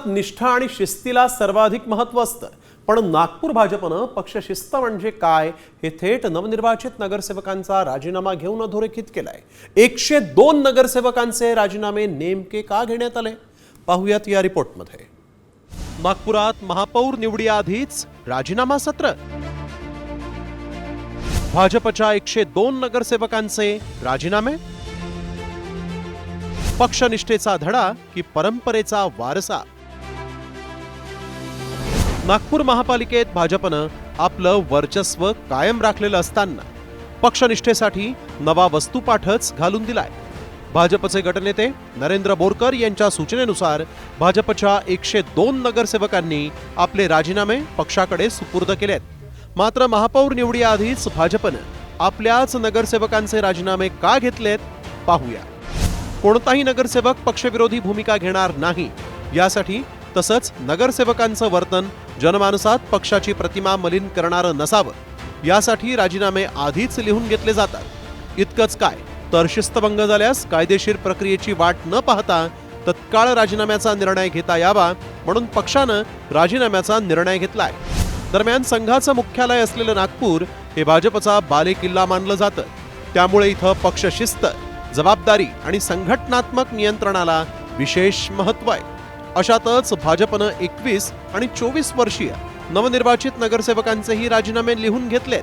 भाजपात निष्ठा आणि शिस्तीला सर्वाधिक महत्त्व असतं, पण नागपूर भाजपनं पक्षशिस्त म्हणजे काय हे थेट नवनिर्वाचित नगरसेवकांचा राजीनामा घेऊन अधोरेखित केलाय। 102 नगरसेवकांचे राजीनामे नेमके का घेण्यात आले पाहूयात या रिपोर्टमध्ये। नागपुरात महापौर निवडीआधीच राजीनामा सत्र। भाजपच्या 102 नगरसेवकांचे राजीनामे। पक्षनिष्ठेचा धडा की परंपरेचा वारसा। नागपूर महापालिकेत भाजपनं आपलं वर्चस्व कायम राखलेलं असताना पक्षनिष्ठेसाठी नवा वस्तुपाठच घालून दिलाय। भाजपचे गटनेते नरेंद्र बोरकर यांच्या सूचनेनुसार भाजपच्या 102 नगरसेवकांनी आपले राजीनामे पक्षाकडे सुपूर्द केलेत। मात्र महापौर निवडीआधीच भाजपनं आपल्याच नगरसेवकांचे राजीनामे का घेतलेत पाहूया। कोणताही नगरसेवक पक्षविरोधी भूमिका घेणार नाही यासाठी, तसंच नगरसेवकांचं वर्तन जनमानसात पक्षाची प्रतिमा मलिन करणारं नसावं यासाठी राजीनामे आधीच लिहून घेतले जातात। इतकंच काय तर शिस्तभंग झाल्यास कायदेशीर प्रक्रियेची वाट न पाहता तत्काळ राजीनाम्याचा निर्णय घेता यावा म्हणून पक्षानं राजीनाम्याचा निर्णय घेतलाय। दरम्यान संघाचं मुख्यालय असलेलं नागपूर हे भाजपचा बालेकिल्ला मानलं जातं, त्यामुळे इथं पक्षशिस्त, जबाबदारी आणि संघटनात्मक नियंत्रणाला विशेष महत्त्व आहे। अशातच भाजपनं 21 आणि 24 वर्षीय नवनिर्वाचित नगरसेवकांचेही राजीनामे लिहून घेतलेत,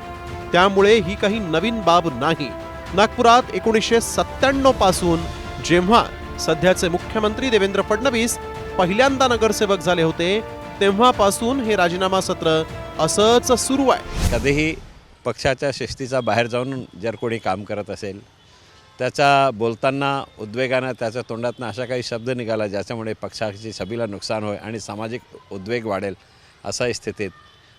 त्यामुळे ही काही नवीन बाब नाही। नागपुरात 1997 पासून जेव्हा सध्याचे मुख्यमंत्री देवेंद्र फडणवीस पहिल्यांदा नगरसेवक झाले होते तेव्हापासून हे राजीनामा सत्र असंच सुरू आहे। कधीही पक्षाच्या शिस्तीचा बाहेर जाऊन जर कोणी काम करत असेल, त्याचा बोलताना उद्वेगानं त्याच्या तोंडातनं अशा काही शब्द निघाला ज्याच्यामुळे पक्षाची छबीला नुकसान होईल आणि सामाजिक उद्वेग वाढेल अशा स्थितीत,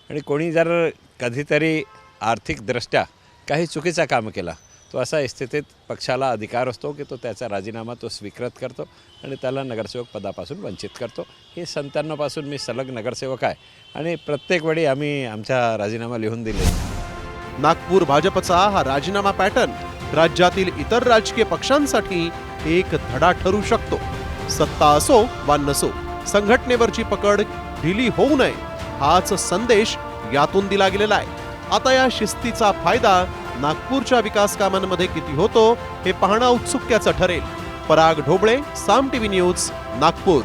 आणि कोणी जर कधीतरी आर्थिकदृष्ट्या काही चुकीचं काम केला तो अशा स्थितीत पक्षाला अधिकार असतो की तो त्याचा राजीनामा तो स्वीकृत करतो आणि त्याला नगरसेवक पदापासून वंचित करतो। हे 97 पासून मी सलग नगरसेवक आहे आणि प्रत्येक वेळी आम्ही आमचा राजीनामा लिहून दिले। नागपूर भाजपचा हा राजीनामा पॅटर्न राज्यातील इतर राजकीय पक्षांसाठी एक धडा ठरू शकतो। सत्ता असो वा नसो, संघटनेवरची पकड ढिली होऊ नये हाच संदेश यातून दिला गेलेला आहे। आता या शिस्तीचा फायदा नागपूरच्या विकास कामांमध्ये किती होतो हे पाहणं औत्सुक्याचं ठरेल। पराग ढोबळे, साम टीव्ही न्यूज, नागपूर।